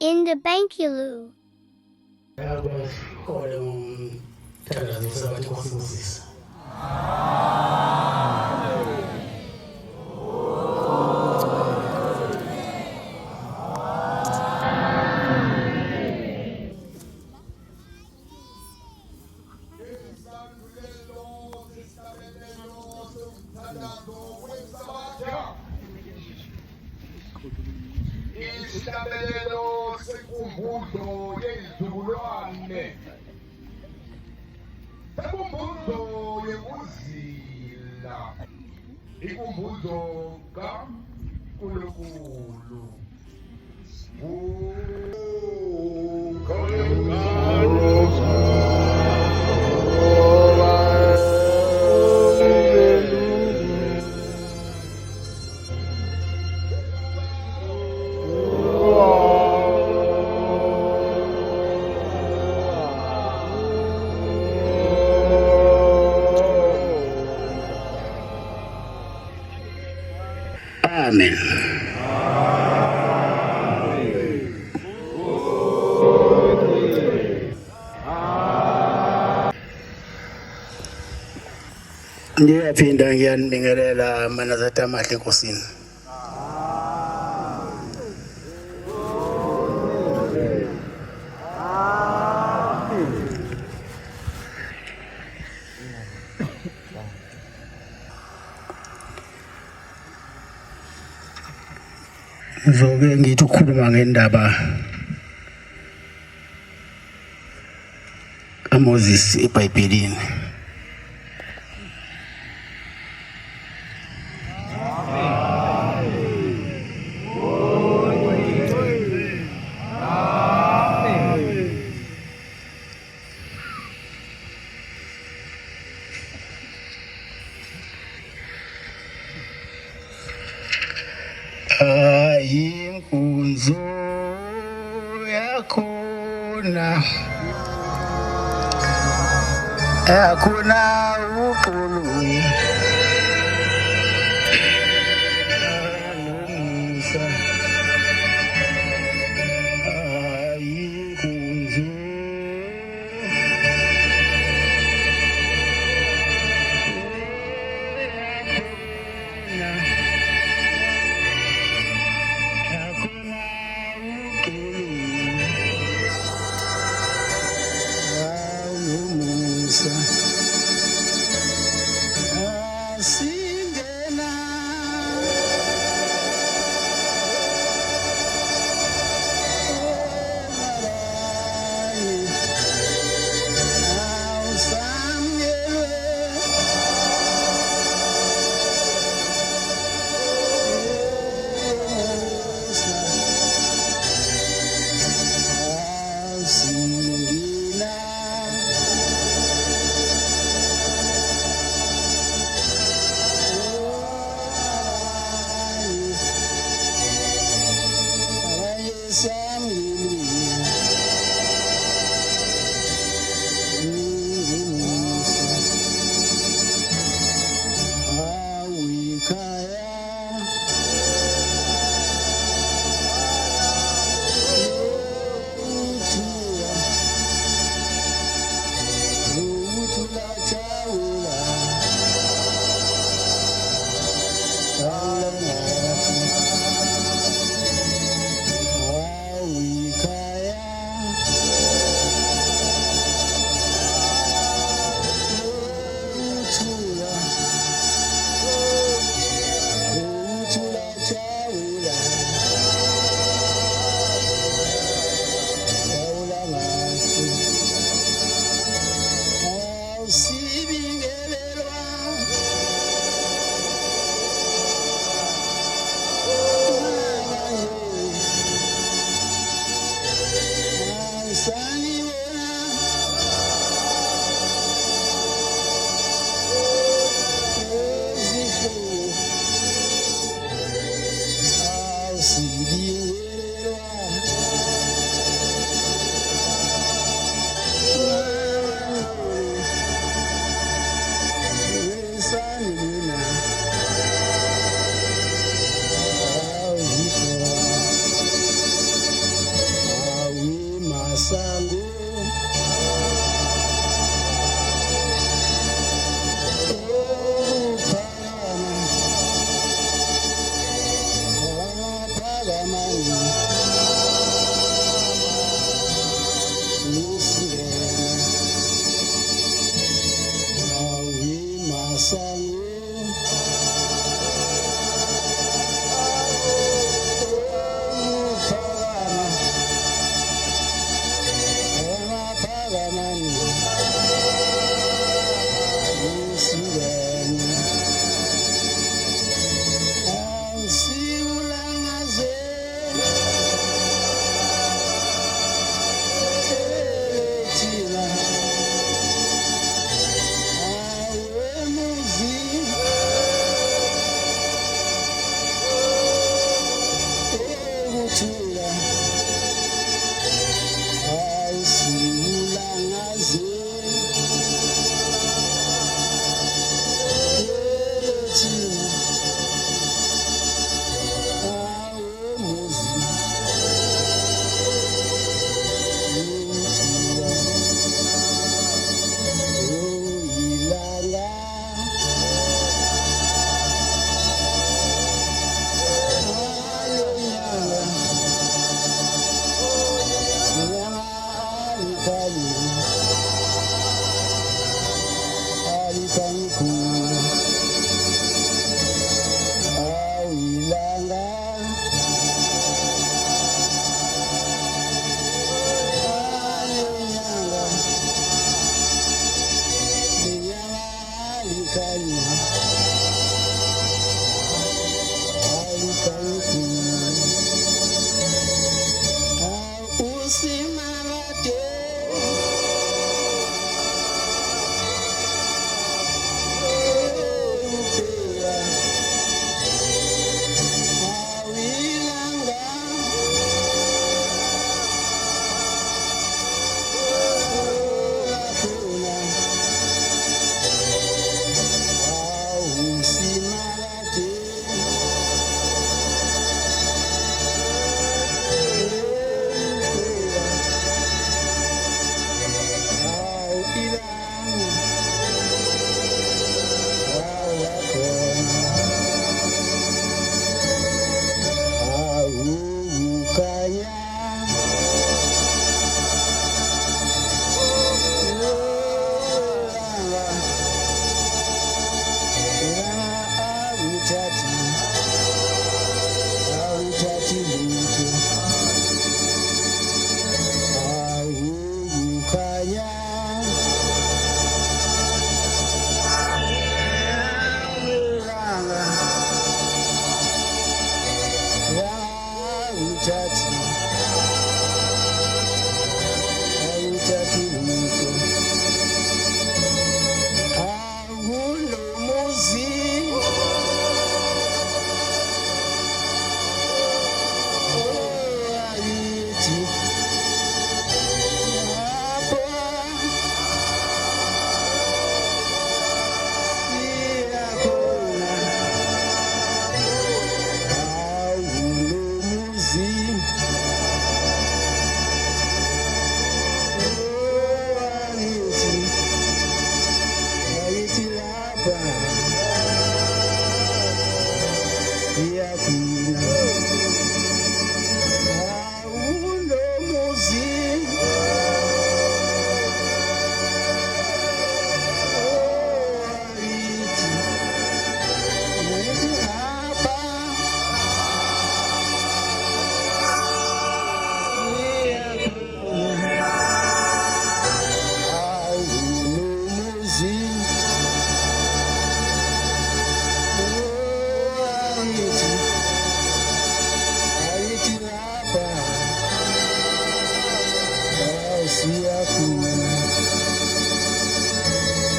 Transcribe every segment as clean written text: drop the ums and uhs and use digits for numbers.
In the Bankulu. Isabelelo sekumbuzo yezulwane. Sekumbuzo yekuzila. Ikumbuzo kaNkulunkulu. Amen. Ngiyaphinda ngiyanibingelela manazathu amahle enkosini. Ngizoke ngithi ukukhuluma ngendaba kaMoses eBhayibhelini. Inkunzo yakhona uxolo alungisa inkunzo ayithathi lutho akulo muzi ayithi lapha siyakhona akulo muzi ayithi lapha siyakhona akulo muzi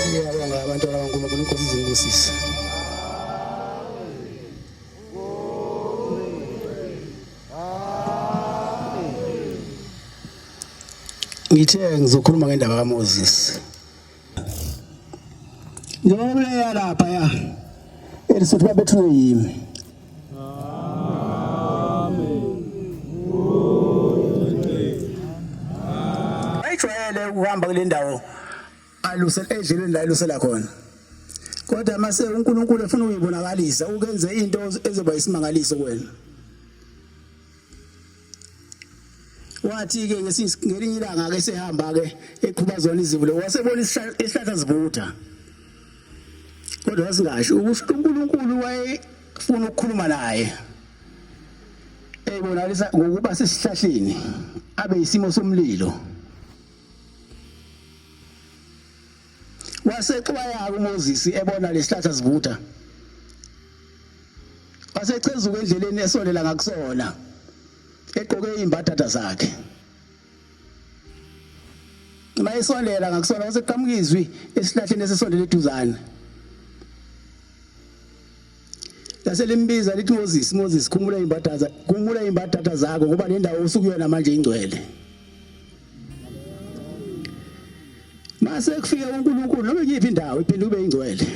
Ngiyabonga abantu abankulunkulu inkosi izimbusise. Ngithe ngizokhuluma ngendaba kaMoses. Njengokuleya lapha ya. Elisothi babethule yimi. Ayijwayele ukuhamba kule ndawo alusela edlelweni la alusela khona. Kodwa mase uNkulunkulu efuna ukuyibonakalisa ukenze into ezoba isimangaliso kuwena. Wathi ke ngelinye ilanga ke sehamba ke eqhuba zona izivulo wasebona isihlahla sivutha. Kodwa wasingasho ukuthi uNkulunkulu wayefuna ukukhuluma naye. Eyibonalisa ngokuba sesihlahleni abe isimo somlilo. Wasexwaya uMoses ebona lesihlahla sivutha. Wasechezuka endleleni esondela ngakusona. Eqoke imbathatha zakhe. Mayisondela ngakusona waseqhamukizwi esihlahleni esesondele eduzane. Laselimbiza lithi Moses khumula imbathatha zakho ngoba le ndawo usukuyona manje ingcwele. Mase kufika uNkulunkulu noma kuyiphi indawo iphinde ube ingcwele.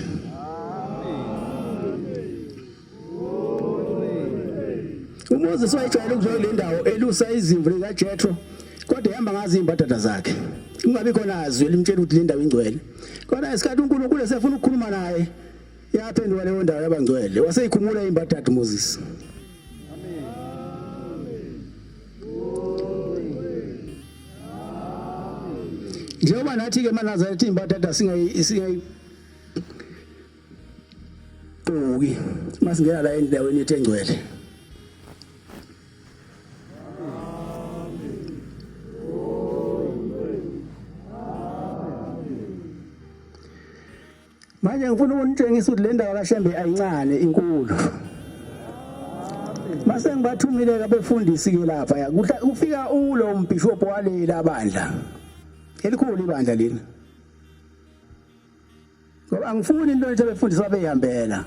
uMoses wayejwayele ukuzwa le ndawo elusa izimvu likaJethro kodwa ehamba ngazi imbathatha zakhe. Kungabi khona azwi elimtshela ukuthi le ndawo ingcwele. Kodwa isikhathi uNkulunkulu esefuna ukukhuluma naye yaphenduka leyo ndawo yabangcwele waseyikhumula imbathatha uMoses. Njengoba nathi ke eNazaretha imbathatha singayi qoki masingena la endaweni yethu engcwele. Manje ngifuna ukunitshengisa ukuthi le ndawo kaShembe ayincane inkulu. Mase ngibathumile abefundisi ke lapha ya ufika ulo umbishop walela bandla. Elikhulu ibandla leli. Ngoba angifuni into ethi abefundisi babehambela.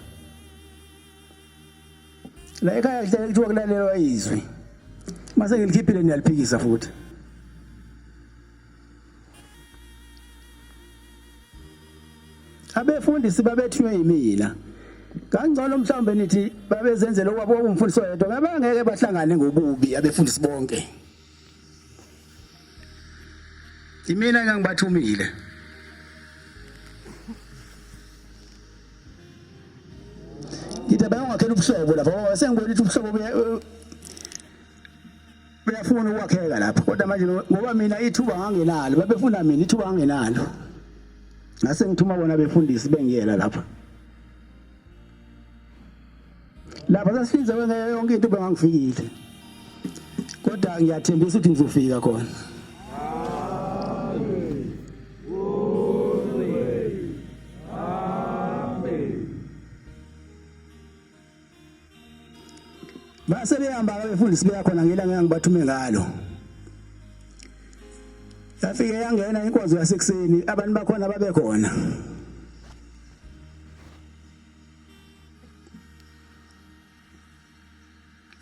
La ekhaya kuhlele kuthiwa kulalelwa izwi. Mase ngilikhipile niyaliphikisa futhi. Abefundisi babethiwe yimina. Kangcono mhlawumbe nithi babezenzela okwabo umfundisi oyedwa ngabe angeke bahlangane ngobubi abefundisi bonke. Imina ngangibathumile. Ngithe bayongakhela ubuhlobo lapha ngoba sengibona ukuthi ubuhlobo buyafuna ukwakheka lapha kodwa manje ngoba mina ithuba ngangenalo babefuna mina ithuba ngangenalo. Ngase ngithuma bona befundisi bengiyela lapha. Lapha sasifinza wena yonke into bengangifikile. Kodwa ngiyathembisa ukuthi ngizofika khona. base behamba abefundisi beyakhona ngelanga engibathume ngalo yafike yangena inkonzo yasekuseni abantu bakhona babekhona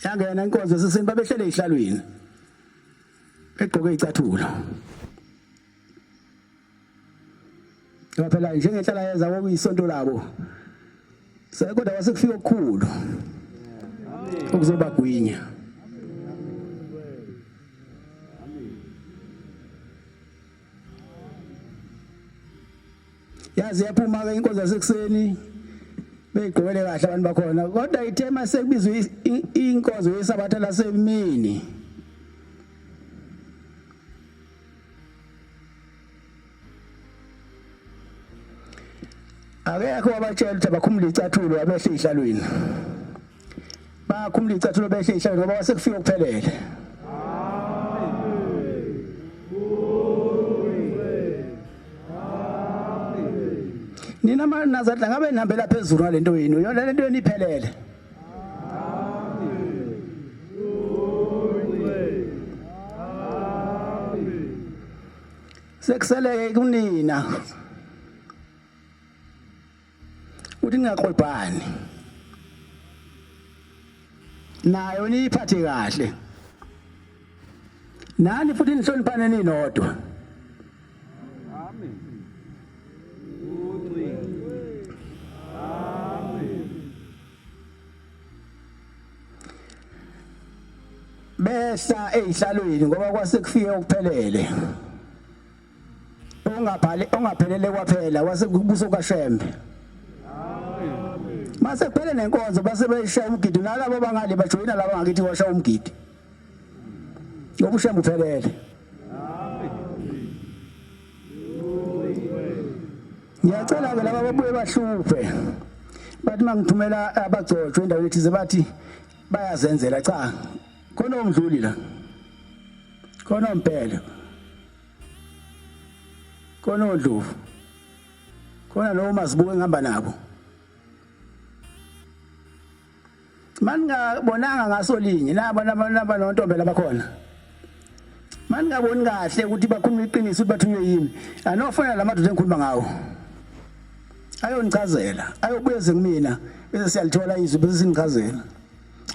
yangena inkonzo yasekuseni babehlele ezihlalweni begqoke izicathulo phela njengenhlala yeza kokuyisonto labo kodwa wasekufika okukhulu okuzobagwinya yazi yaphuma ke inkonzo yasekuseni beyigqokele kahle abantu bakhona kodwa ithema sekubizwe inkonzo yesabatha lasemini akekho wabatshela ukuthi abakhumule icathulo abehle ezihlalweni bakhumule icathulo behle ezihlalweni ngoba wasekufika ukuphelele nina manazadla ngabe nihambela phezulu ngalento yini yona lento yeni iphelele sekuseleke kunina uthi ningaqwebhani nayo niyiphathe kahle nani futhi nihloniphane ninodwa behla ezihlalweni ngoba kwasekufike ukuphelele ongaphelele kwaphela wasekubuso kaShembe mase kuphele nenkonzo base beshaya umgidi nalabo bangale bajoyina laba ngakithi washaya umgidi ngoba uShembe uphelele ngiyacela ke laba babuye bahluphe bathi mangithumela abagcotshwe endaweni ethize bathi bayazenzela cha khona umdluli la khona umpela khona uNdlovu khona noma sibuke ngihamba nabo maningabonanga ngasolinye naba nontombela bakhona maningaboni kahle ukuthi bakhuluma iqiniso ukuthi bathunywe yimi anofuna lamadoda engikhuluma ngawo ayonichazela ayobuye kumina bese siyalithola izwi bese sinichazela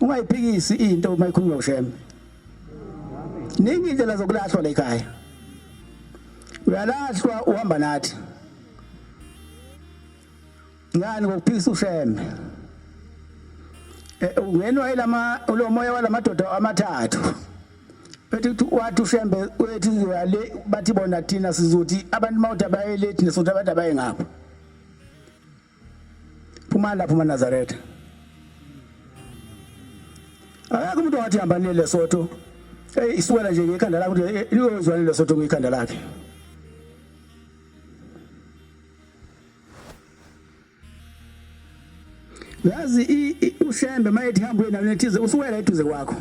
ungayiphikisi into uma ikhulunywa uShembe ningi indlela zokulahlwa la ekhaya uyalahlwa uhamba nathi ngani ngokuphikisa uShembe ungenwa lo moya walamadoda amathathu bethi wathi uShembe wethi uyale bathi bona thina sizothi abantu mawuthi abayelethi nesothi abantu abaye ngapho phuma lapho maNazaretha akekho umuntu wathi hamba neLesotho isukela nje ngekhanda lakho ukuthi liyozwa neLesotho ngekhanda lakhe yazi uShembe mayethi hamba wena nethize usuwela eduze kwakho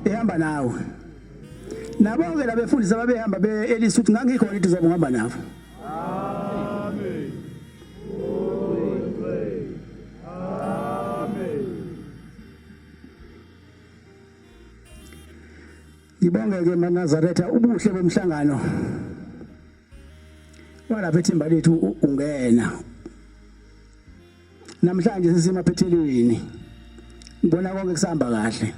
ehamba nawe nabo-ke labefundisi ababehamba be-Elisa ukuthi ngangikhona eduze kwabo ngihamba nabo ngibonge-ke maNazaretha ubuhle bomhlangano walapha ethimba lethu ungena namhlanje sisemaphethelweni ngibona konke kusahamba kahle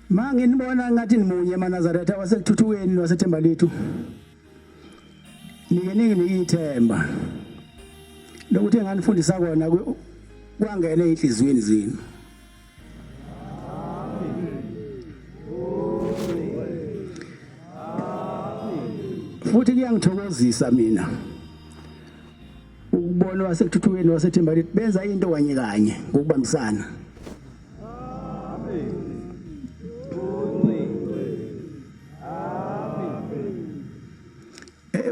manginibona ngathi nimunye maNazaretha wasekuthuthukeni wasethemba lethu ningi ithemba lokuthi enganifundisa kona kwangena enhliziyweni zenu futhi kuyangithokozisa mina ukubona wasekuthuthukeni wasethemba lethu benza into kanye kanye ngokubambisana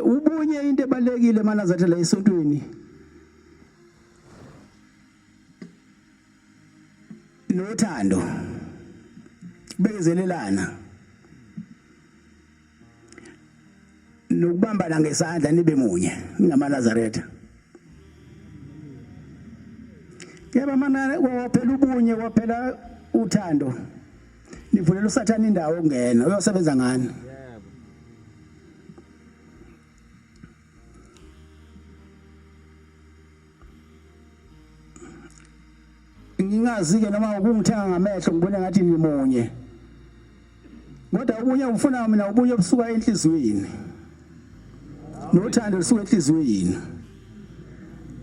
ubunye into ebalekile maNazaretha la esontweni nothando bekezelelana nokubambana ngesandla nibe munye ngamaNazaretha. Yebo mana waphela ubunye waphela uthando. Nivulela uSathane indawo ongena uyosebenza ngani? Ngingazi ke noma ukungithenga ngamehlo ngibona ngathi nimunye. Kodwa ubunye ufuna mina ubunye obusuka enhlizweni. Nothando lisuka enhlizweni.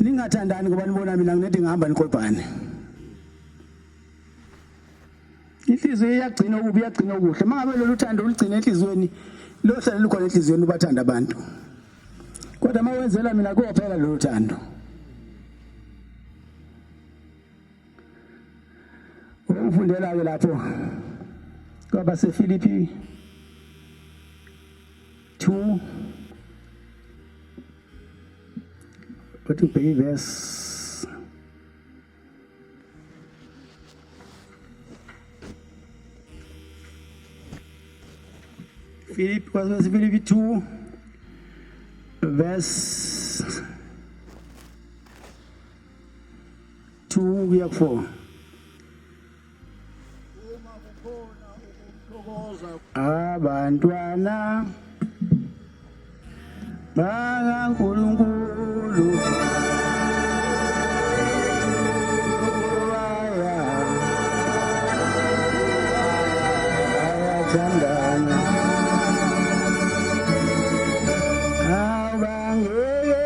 Ningathandani ngoba nibona mina nginedi ngihamba niqobhane. Inhliziyo iyagcina ukubi iyagcina okuhle. Mangabe lolu thando uligcina enhlizweni, lo hlala lukhona enhlizweni ubathanda abantu. Kodwa mawenzela mina kuphela lolu thando. Ufundela ke lapho kwaba seFilipi 2 But ubheke verse Filipi 2 verse 2 kuya ku 4. Abantwana bakaNkulunkulu bayathandana abangeke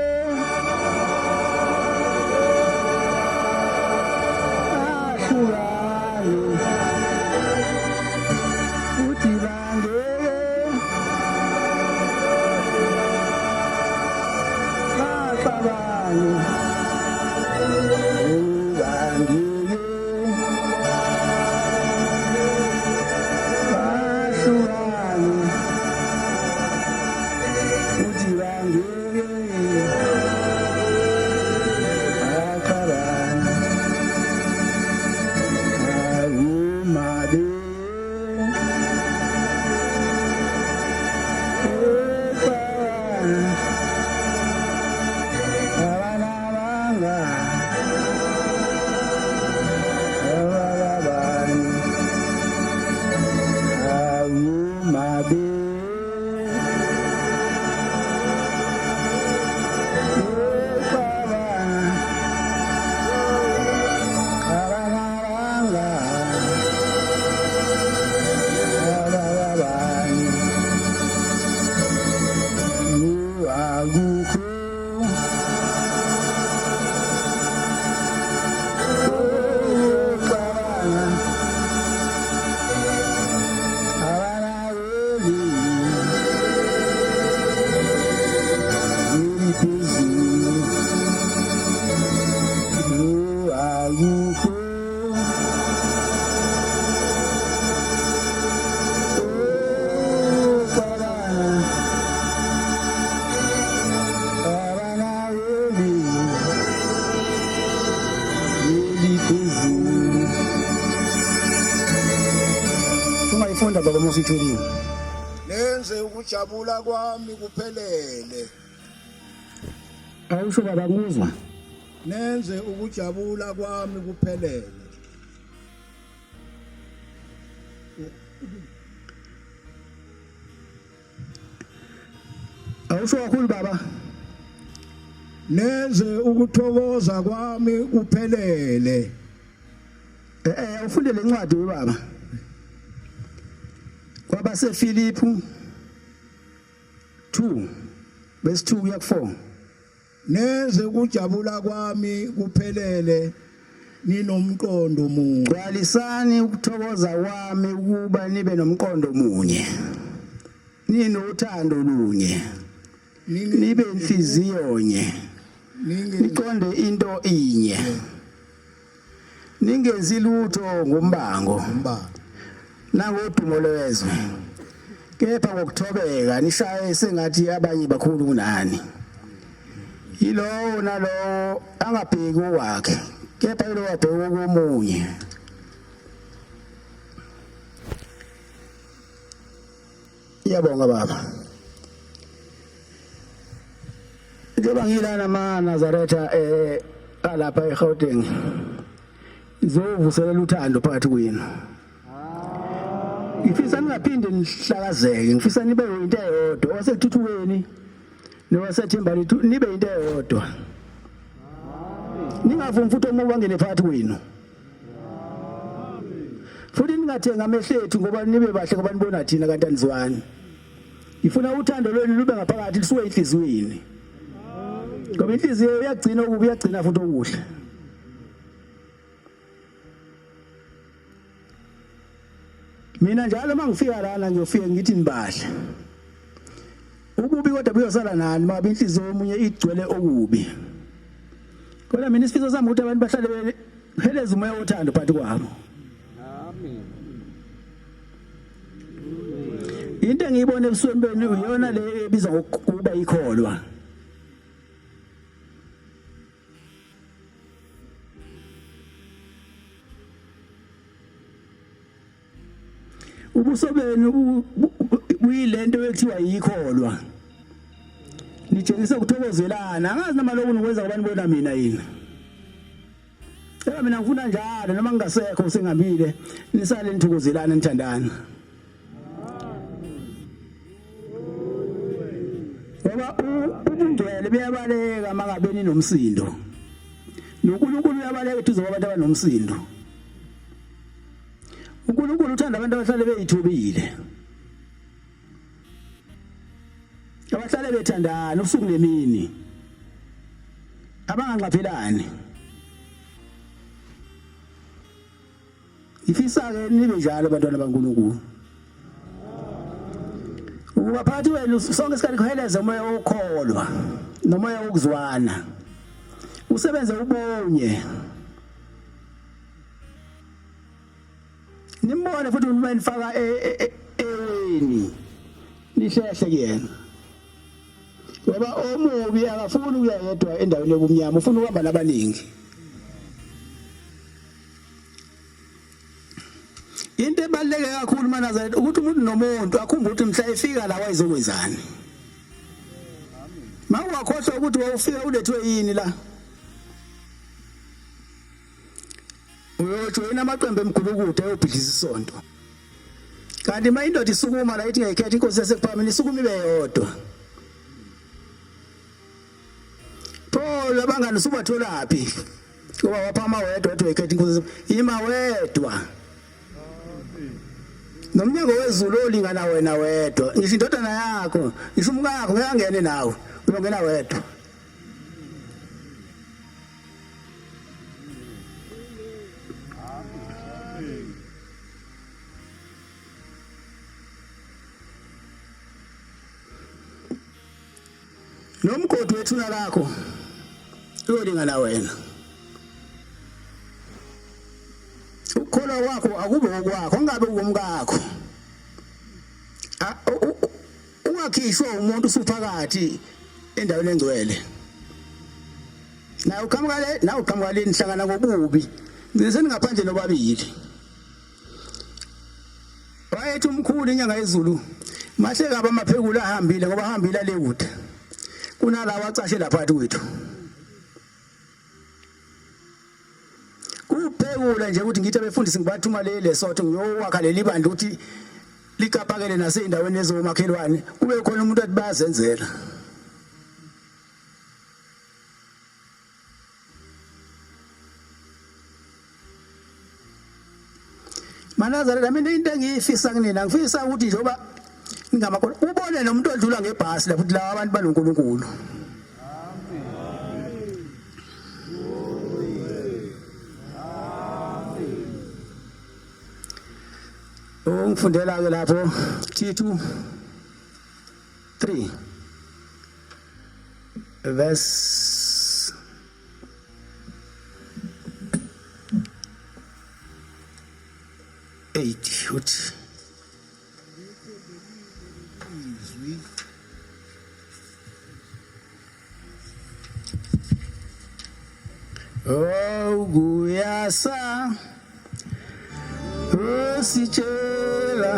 Ungayifunda baba mosithulile. Nenze ukujabula kwami kuphelele. Awusho baba ngizwa. Nenze ukujabula kwami kuphelele. Awusho kakhulu baba. Nenze ukuthokoza kwami kuphelele. Ufunde lencwadi webaba. Kwaba seFilipi 2 verse 2 kuya ku 4. Nenze ukujabula kwami kuphelele ninomqondo munye. Gcwalisani ukuthokoza kwami ukuba nibe nomqondo munye. Ninothando lunye. Nibe inhliziyo nye. Niqonde into inye. Ningenzi lutho ngombango. Nangodumo lwezwe. Kepha ngokuthobeka nishaye sengathi abanye bakhulu kunani. Yilo nalo angabheki wakhe. Kepha yilo wabheka komunye. Iyabonga baba. njengoba ngilana Nazaretha alapha eGauteng izovuselela uthando phakathi kwenu. Ngifisa ningaphinde nihlakazeke, ngifisa nibe into eyodwa wasethuthukeni nowasethemba lethu nibe into eyodwa. Ningavumi futhi omunye bangene phakathi kwenu. Futhi ningathenga amehlo ethu ngoba nibe bahle ngoba nibona thina kanti anizwani. Ngifuna uthando lwenu lube ngaphakathi lisuke enhliziyweni. Ngoba inhliziyo iyagcina okubi iyagcina futhi okuhle. Mina njalo mangifika lana ngiyofika ngithi nibahle. Ububi kodwa buyosala nani mabe inhliziyo yomunye igcwele okubi. Kodwa mina isifiso sami ukuthi abantu bahlale beheleza umoya wothando phakathi kwabo. Amen. Into engiyibona ebusweni benu uyona le ebizwa ngokuba ikholwa. Ubuso benu uyilento ekuthiwa yikholwa. Nitshengisa ukuthokozelana angazi noma lokhu nikwenza abantu bona mina yini. Mina ngifuna njalo noma ngingasekho sengihambile nisale nithokozelana nithandana. Ngoba ubungcwele buyabaleka mangabe ninomsindo. NoNkulunkulu uyabaleka eduze kwabantu abanomsindo. uNkulunkulu uthanda abantu abahlale beyithobile. Abahlale bethandana usuku nemini. Abanganqaphelani. Ifisa ke nibe njalo abantwana baNkulunkulu. Ukuba phakathi wenu sonke isikhathi kuheleza umoya wokholwa nomoya wokuzwana. Usebenze ubonye. Nimbone futhi uma nifaka eweni nihlehle kuyena. Ngoba omubi akafuni ukuya yedwa endaweni yobumnyama ufuna ukuhamba nabaningi. Into ebaluleke kakhulu Nazaretha ukuthi umuntu nomuntu akhumbule ukuthi mhla efika la wayizokwenzani. Mawakhohlwa ukuthi wawufika ulethwe yini la. Uyojoyina amaqembu emgulukude ayobhidlisa isonto. Kanti uma indoda isukuma la ithi ngayikhetha inkosi yasekuphameni isukuma ibe yodwa. Paul abangani subatholaphi? Ngoba waphama wedwa wathi ngayikhetha inkosi ima wedwa. Nomnyango wezulu olingana wena wedwa. Ngisho indodana yakho, ngisho umka yakho ngeke nawe. Uyongena wedwa. Nomgodi wethuna lakho uyolingana wena. Ukholwa kwakho akube okwakho ngabe umkakho. Ungakhishwa umuntu usuphakathi endaweni engcwele. Na uqhamuka le nihlangana ngobubi. Ngisengaphandle nobabili. Wayethi umkhulu inyanga yezulu mahle kabe amaphekula ahambile ngoba ahambile le kude. Kunalawa acashe lapha phakathi kwethu. Kuphekula nje ukuthi ngithi abefundisi ngibathuma leSotho ngiyowakha leli bandla ukuthi likaphakele naseyindaweni ezomakhelwane kube khona umuntu athi bayazenzela. Nazaretha mina into engiyifisa kunina ngifisa ukuthi njoba ngingamakhono ubone nomuntu odlula ngebhasi lapho la abantu banoNkulunkulu. Ngifundela ke lapho T2 3 verse 8 uthi oh guyasa sitshela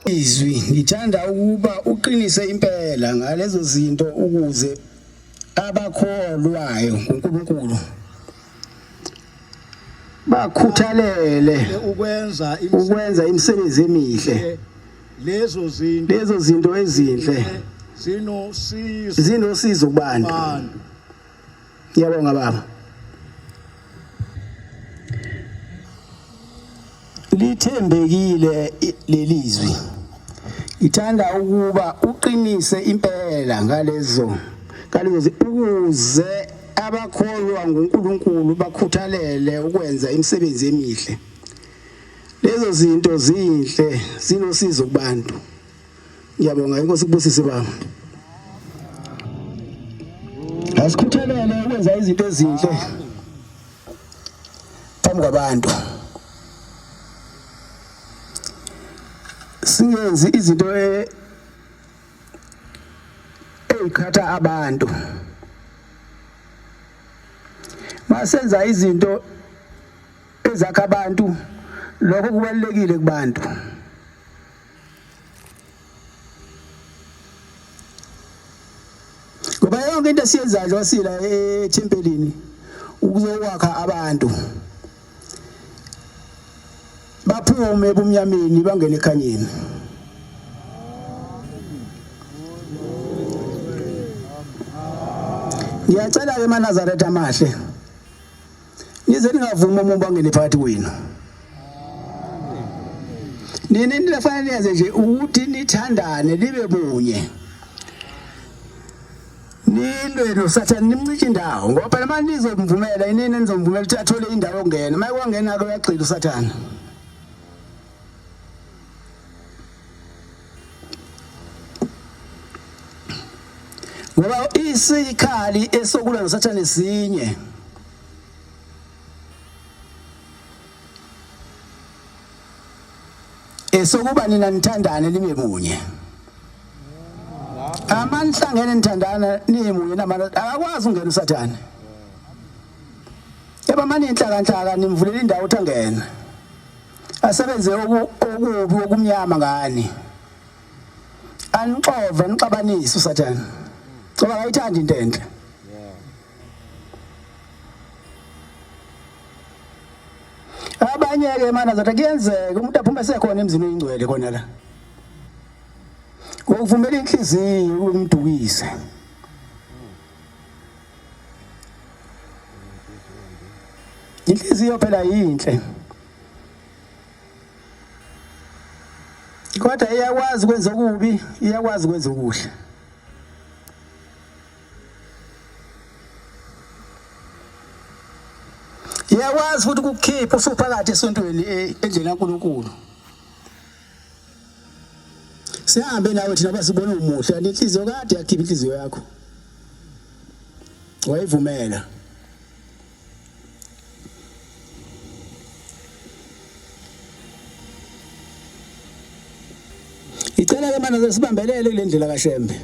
Izwi ngithanda ukuba uqinise impela ngalezo zinto ukuze abakholwayo ngoNkulunkulu bakhuthalele ukwenza imisebenzi emihle. Lezo zinto ezinhle zinosizo kubantu. Ngiyabonga baba. Lithembekile lelizwi. Ngithanda ukuba uqinise impela ngalezo ukuze abakholwa ngoNkulunkulu bakhuthalele ukwenza imisebenzi emihle. Lezo zinto zinhle zinosizo kubantu. Ngiyabonga inkosi kubusise baba. Asikhuthalele ukwenza izinto ezinhle phambi kwabantu. Singenzi izinto ezikhatha abantu. Masenza izinto ezakha abantu lokho kubalekile kubantu. yonke into esiyenzayo wasila ethempelini ukuzokwakha abantu baphume ebumnyameni bangene ekhanyeni. Ngiyacela ke eManazaretha amahle nize ningavuma umuntu bangene phakathi kwenu. Nini into efanele yenze nje ukuthi nithandane libe bunye. Nilwe noSathane nimncintshe indawo ngoba phela manje nizomvumela inini nizomvumela ukuthi athole indawo yokungena. Maye kwangena ke uyagxila uSathane. Ngoba isikhali esokulwa noSathane sinye. Esokuba nina nithandane libe munye. Amanihlangene nithandana nimunye namanje akakwazi ungena uSathane. Yaba manje inhlaka nimvulela indawo uthi angene. Asebenze okubi okumnyama ngani. Anixove nixabanise uSathane. Ngoba akayithandi into enhle. Abanye ke eManazaretha kuyenzeka umuntu aphume sekhona emzini oyingcwele khona la. Ngokuvumela inhliziyo ukumdukise. Inhliziyo phela yinhle. Kodwa iyakwazi ukwenza okubi, iyakwazi ukwenza okuhle. Iyakwazi futhi ukukhipha usuphakathi esontweni endlela kaNkulunkulu. Sihambe nawe thina basibona umuhle nenhliziyo kade yakhipha inhliziyo yakho. Wayivumela. Icela ke manje sibambelele kule ndlela kaShembe.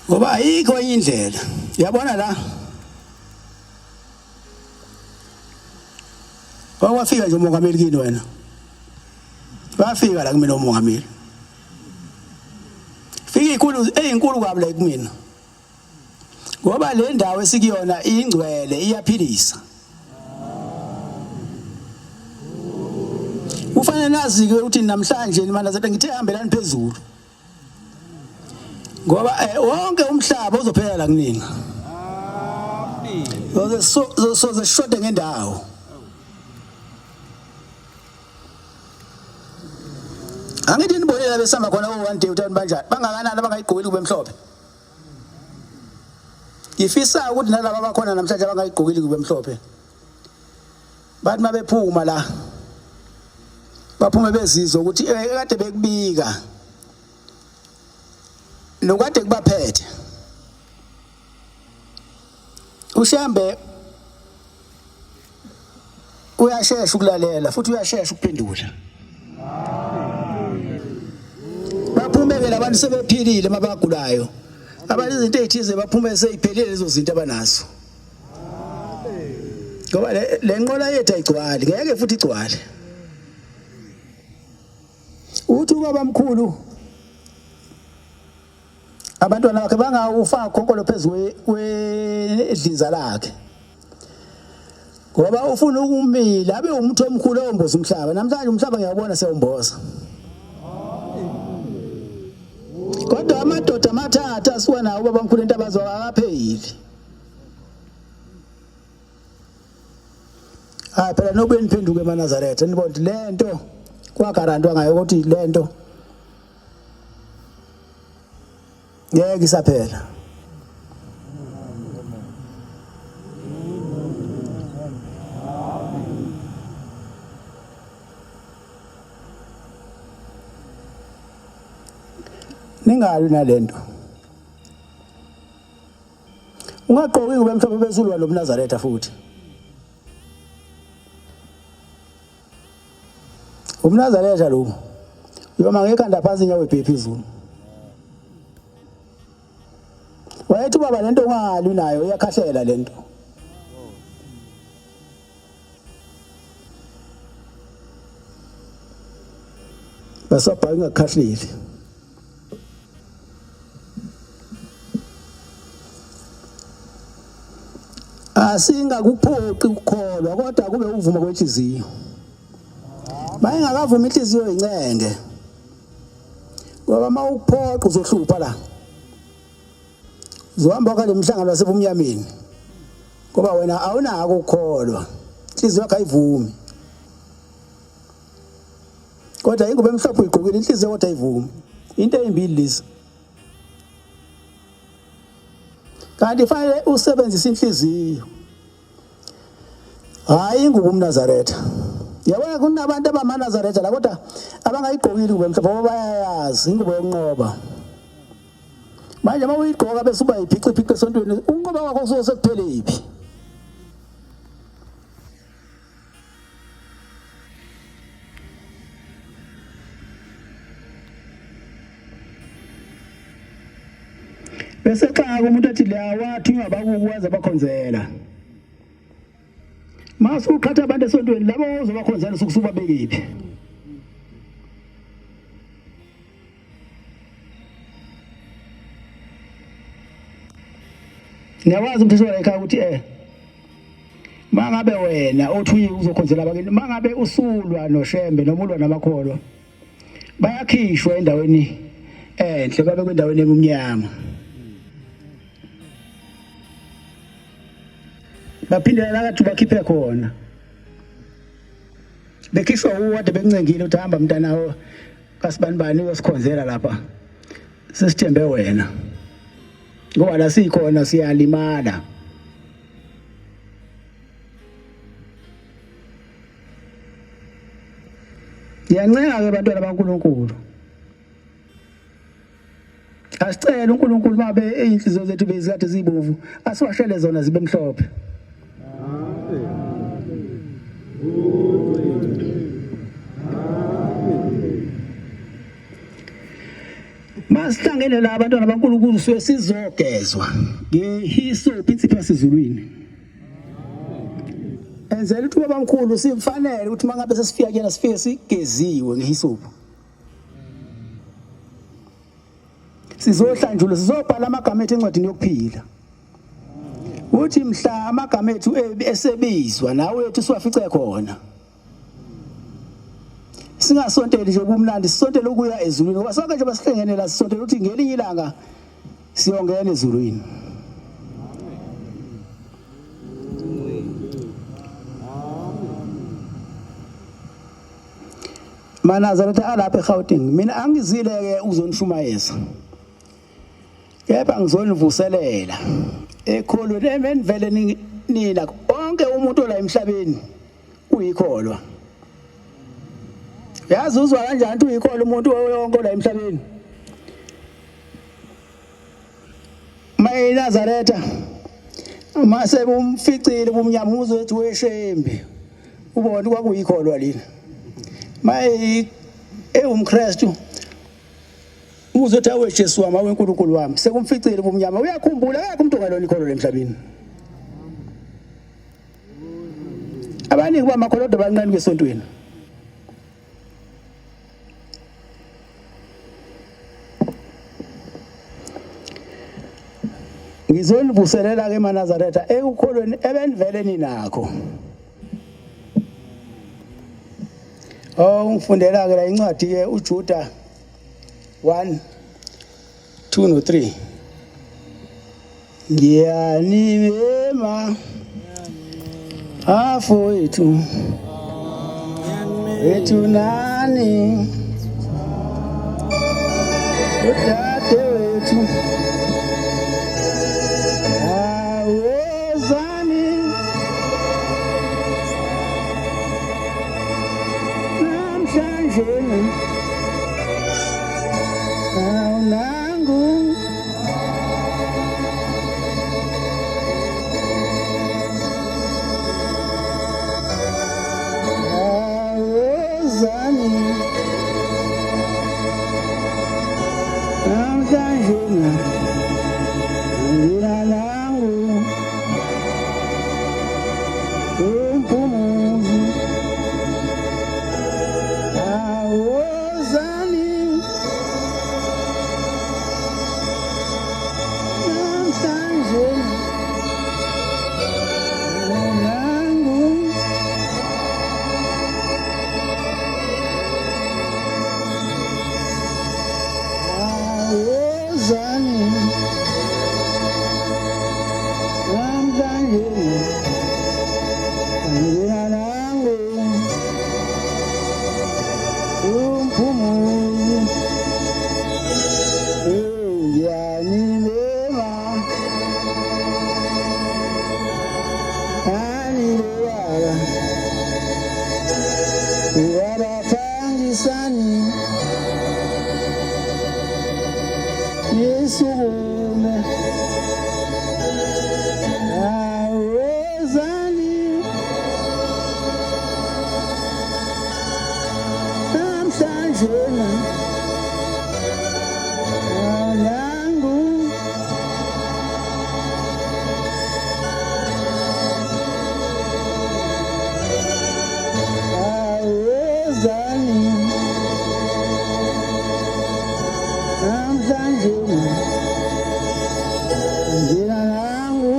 Ngoba ayikho indlela. Uyabona la? Wafika nje umongameli kini wena. Wafika la kumina umongameli. Fika ezinkulu kabi la kumina. Ngoba le ndawo esikuyona ingcwele iyaphilisa. Kufanele nazi ke ukuthi namhlanje eManazaretha ngithe hambelani phezulu. Ngoba wonke umhlaba uzophela la kunina. Amen. So shode ngendawo. Angithi nibonela besama khona one day uthani banjani bangakanani abangayigqokeli kube mhlophe. Ngifisa ukuthi nalabo abakhona namhlanje abangayigqokeli kube mhlophe. Bathi mabephuma la baphume bezizwa ukuthi kade bekubika lokade kubaphethe. uShambe uyashesha ukulalela futhi uyashesha ukuphendula. Baphumeke labantu sebephilile mabagulayo. Abantu izinto ezithize baphume seyiphelile lezo zinto abanazo. Ngoba le nqola yethu ayigcwali ngeke futhi igcwale. Uthi ubaba mkhulu abantwana bakhe bangawufaka kokolo phezulu kwedlinza lakhe. Ngoba ufuna ukumila abe umuntu omkhulu omboza umhlaba. Namhlanje umhlaba ngiyabona sewumboza. Kodwa amadoda amathathu asuka nawo ubaba mkhulu entabazwa akapheyili. Phela nobe niphenduke eManazaretha nibona lento kwagarantwa ngayo ukuthi lento ngeke isaphela. Ningali nalento. Ungaqoki kube mhlophe besulwa lo eManazaretha futhi. UManazaretha lo uyoma ngekhanda phansi inyawo ephezulu. Wayethi baba lento ungali nayo iyakhahlela lento. basabhaka ingakhahleli. Asingakuphoqi ukukholwa kodwa kube uvuma kwenhliziyo. Mayingakavuma inhliziyo incenge. Ngoba mawuphoqa uzohlupha la. Uzohamba kale mhlangano wasebumnyameni. Ngoba wena awunako ukukholwa. Inhliziyo yakho ayivumi. Kodwa ingoba emhlophe uyigqokile inhliziyo kodwa ayivumi. Into ezimbili lezi. Kanti fanele usebenzise inhliziyo. Hayi ingubo umNazaretha. Yabona kunabantu abamaNazaretha la kodwa abangayigqokile ingubo emhlophe ngoba bayayazi ingubo yonqoba. Manje uma uyigqoka bese uba yiphici esontweni unqoba wakho kusuke sekupheliphi. Bese xa umuntu athi la wathunywa bakukwazi abakhonzela. Mase uqhatha abantu esontweni labo ozobakhonzela sukusuba bekephi. Ngiyawazi umthetho wayikhaya ukuthi mangabe wena othuyi uzokhonzela abakini mangabe usulwa noShembe noma ulwa namakholwa bayakhishwa endaweni enhle babe kwendaweni emnyama. Baphindela la kathi bakhiphe khona. Bekhishwa uwade bekuncengile ukuthi hamba mntanawo kasibanibani uyosikhonzela lapha. Sesithembe wena. Ngoba la sikhona siyalimala. Ngiyancenga ke bantwana baNkulunkulu. Asicela uNkulunkulu mabe einhliziyo zethu bezikade zibovu asiwashele zona zibe mhlophe. Masihlangene la abantwana baNkulunkulu suke sizogezwa ngehisophi insipho yasezulwini. Enzela ukuthi babamkhulu sifanele ukuthi mangabe sesifika kuyena sifike sigeziwe ngehisophi. Sizohlanjulwa sizobhala amagama ethu encwadini yokuphila. Uthi mhla amagama ethu esebizwa nawe ethu siwafice khona. Singasonteli nje kumnandi sisontele ukuya ezulwini ngoba sonke nje basihlengene la sisontele ukuthi ngelinye ilanga siyongena ezulwini. MaNazaretha alapha eGauteng mina angizile ke uzonishumayeza. Kepha ngizonivuselela ekholweni emenivele nina onke umuntu la emhlabeni uyikholwa. Yazi uzwa kanjani ukuthi uyikholwa umuntu wonke la emhlabeni? MaNazaretha mase bumficile bumnyama uzwethi weShembe ubone kwakuyikholwa lina. Maye umKristu uzothi awe Jesu wami weNkulunkulu wami sekumficile bumnyama uyakhumbula akekho umuntu ongalona ikholwa emhlabeni. Abaningi bamakholwa abancane kwesontweni. Ngizonivuselela ke MaNazaretha ekukholweni ebenivele ninakho. Ngifundela ke la incwadi ke uJuda 1:2 no 3. Ngiyanibema afowethu wethu nani udade wethu awezani namhlanje awunangu awezani namhlanje Angina nangu umpumuzi uyanilema anilewala uyabapangisani nisukume awezani namhlanjena nangu awezani namhlanjena ngina nangu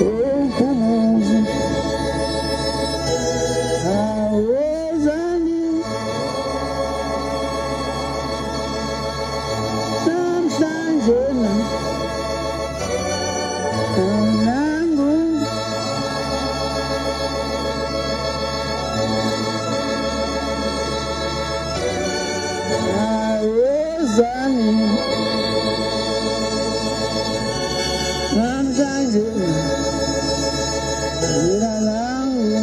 umpumuzi awezani namhlanjena nangu awezani namhlanjena ngina nangu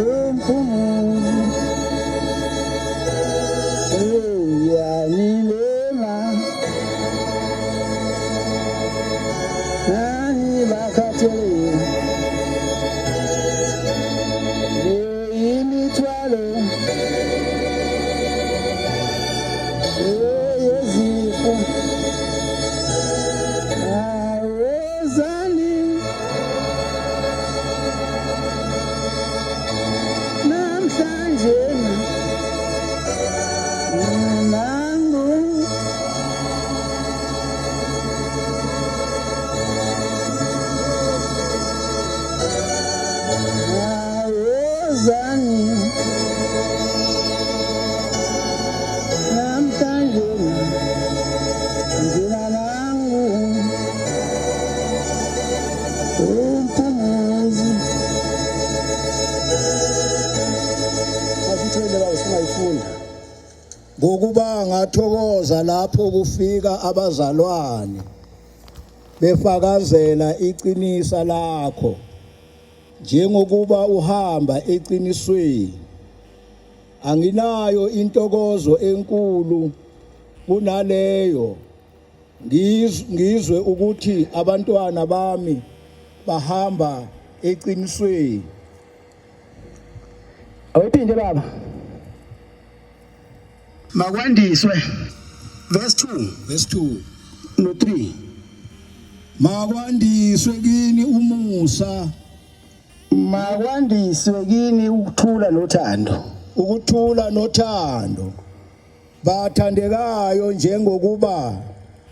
umpumuzi uyanilema nani bakhathele imithwalo yezifo awezani namhlanjena nangu awezani namhlanjena ngina nangu umpumuzi asithole baba singayifunda ngokuba ngathokoza lapho kufika abazalwane befakazela iqinisa lakho njengokuba uhamba eqinisweni. Anginayo intokozo enkulu kunaleyo ngizwe ukuthi abantwana bami bahamba eqinisweni. awuphinde baba makwandiswe verse 2 Verse 2. no 3 Makwandiswe kini umusa, makwandiswe kini ukuthula nothando ukuthula nothando, bathandekayo njengokuba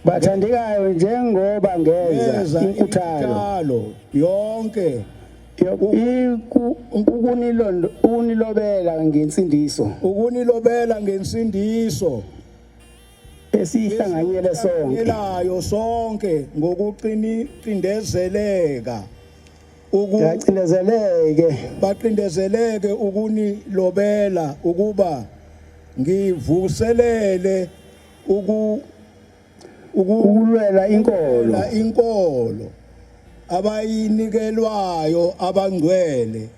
bathandekayo njengoba ngeza inkuthalo yonke ukunilobela ngensindiso ukunilobela ngensindiso esihlanganyele sonke elayo sonke ngokuqindezeleka yacindezeleke baqindezeleke ukunilobela ukuba ngivuselele ukulwela inkolo abayinikelwayo abangcwele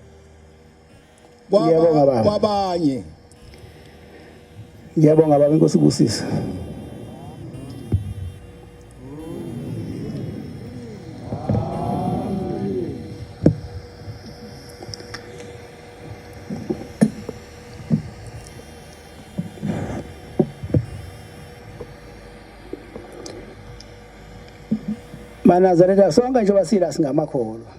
Ngiyabonga baba. kwabanye. ngiyabonga baba inkosi ibusisa Manazareta sonke njengoba sila singamakholwa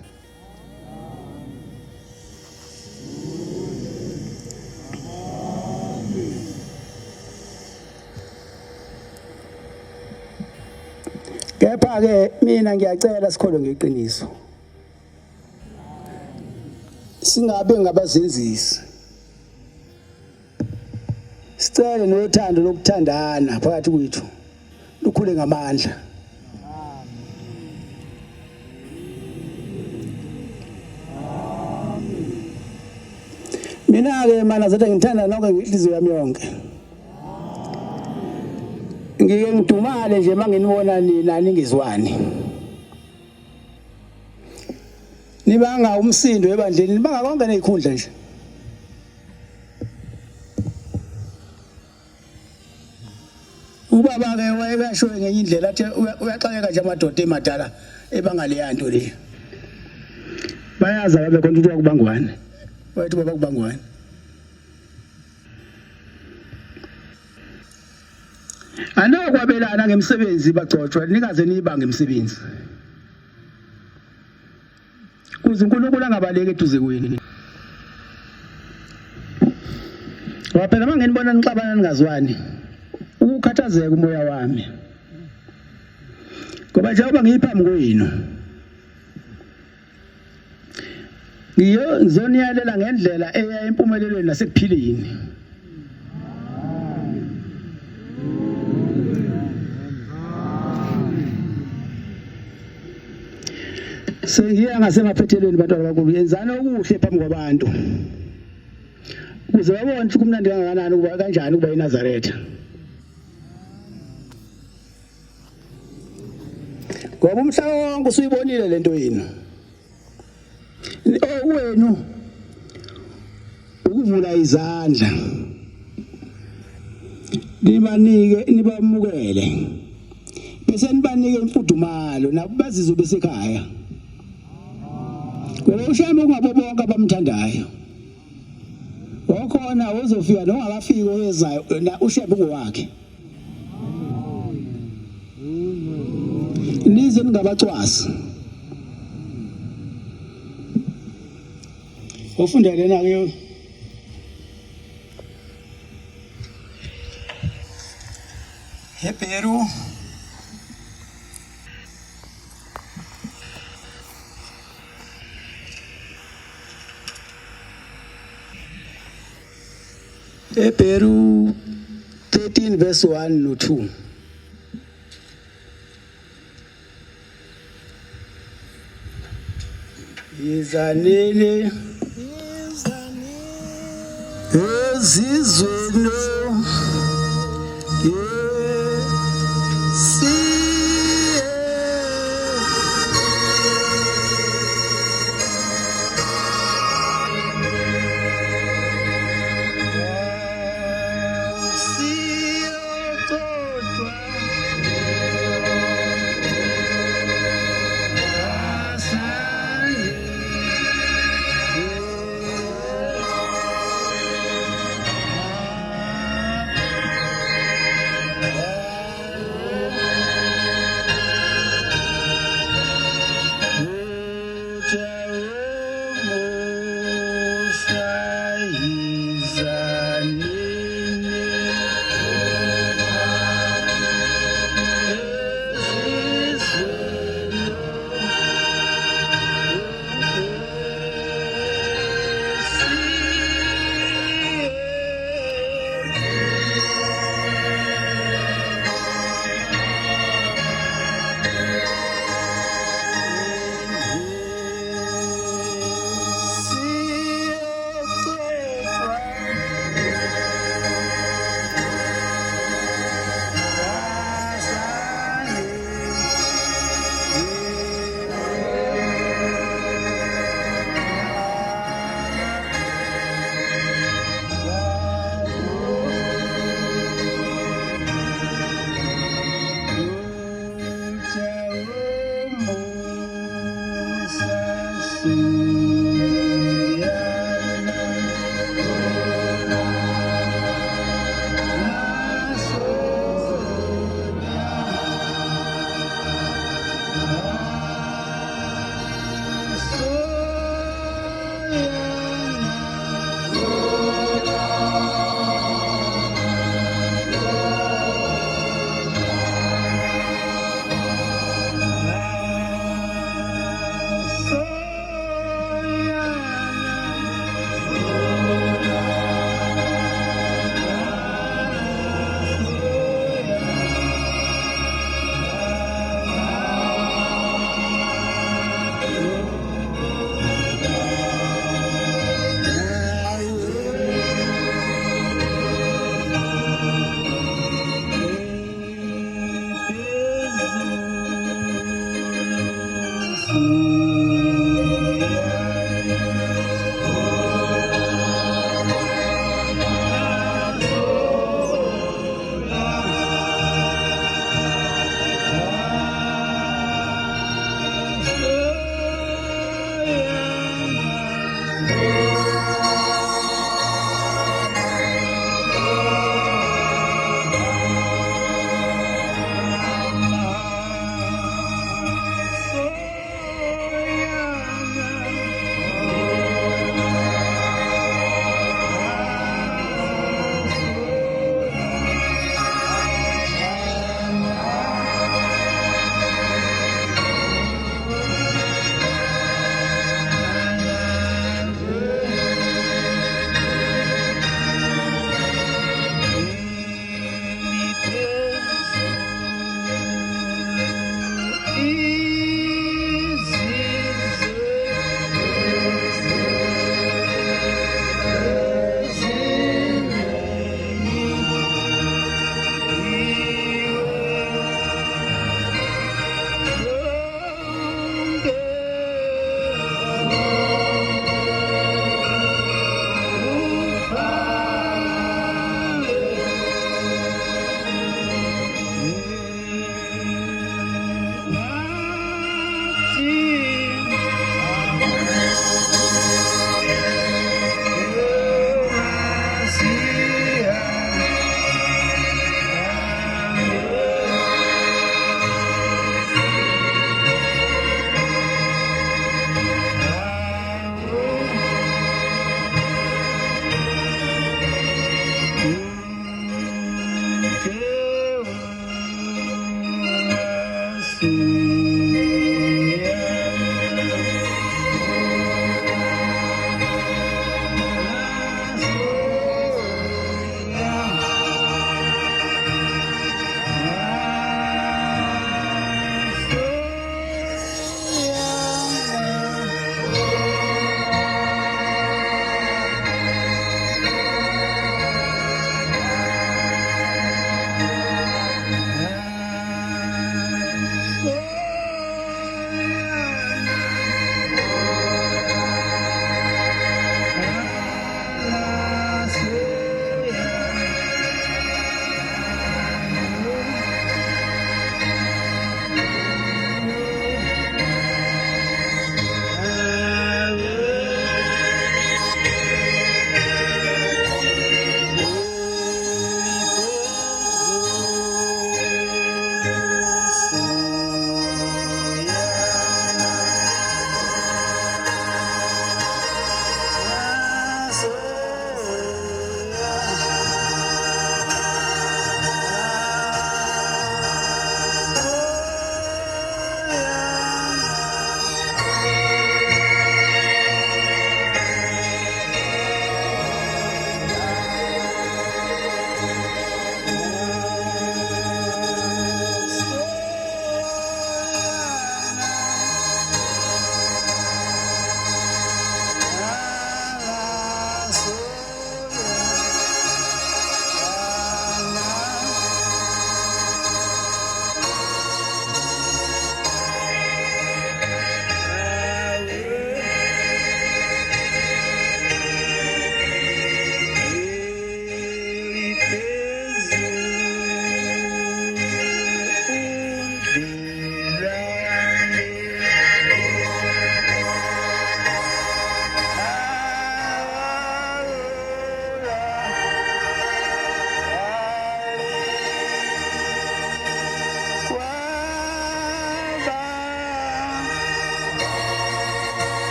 kepha ke mina ngiyacela sikholwe ngeqiniso singabe ngabazenzisi sicele nothando lokuthandana phakathi kwethu lukhule ngamandla Mina ke mana zathi ngithanda nonke ngenhliziyo yami yonke. Ngike ngidumale nje manginibona nina ningizwani. Nibanga umsindo ebandleni, nibanga konke nezikhundla nje. Ubaba ke wayekasho ngenye indlela athi uyaxakeka nje amadoda emadala ebanga leyanto le. Bayaza babe khona ukuthi wakubangwane. Wathi baba kubangwane. Anokwabelana ngemsebenzi bagcotshwa nikaze nibange emsebenzi. Kuze uNkulunkulu angabaleki eduze kwenu. Waphela mangenibona nixabana ningazwani. Ukukhathazeka umoya wami. Ngoba njengoba ngiphambi kwenu. Ngizoniyalela ngendlela eya empumelelweni nasekuphileni. Sengiya ngasemaphethelweni bantwana bakho yenzani okuhle phambi kwabantu. Ukuze babone ukuthi kumnandi kangakanani ukuba kanjani ukuba eNazaretha. Ngoba umhlaba wonke usuyibonile lento yenu. Owenu ukuvula izandla. Nibamukele. Bese nibanike imfudumalo nabo bazizwe besekhaya. Ngoba ushayela ungabo bonke abamthandayo. Wakhona uzofika nongakafiki oyezayo ushebe ngowakhe. Nize ningabacwasi. Ufunda lena ke Hebrew Hebrew 13 verse 1 no 2. Izanele ezizweno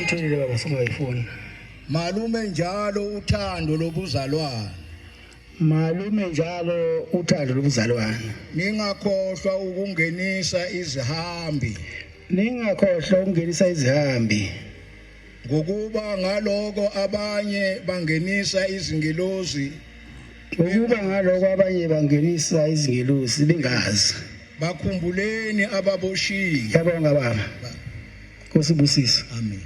Ngiyitholile baba singayifuni. malume njalo uthando lobuzalwane Malume njalo uthando lobuzalwane. ningakhohlwa ukungenisa izihambi Ningakhohlwa ukungenisa izihambi. ngokuba ngaloko abanye bangenisa izingelosi Ukuba ngaloko abanye bangenisa izingelosi bengazi. bakhumbuleni ababoshiwe. Yabonga baba. Kusibusisa. Amen.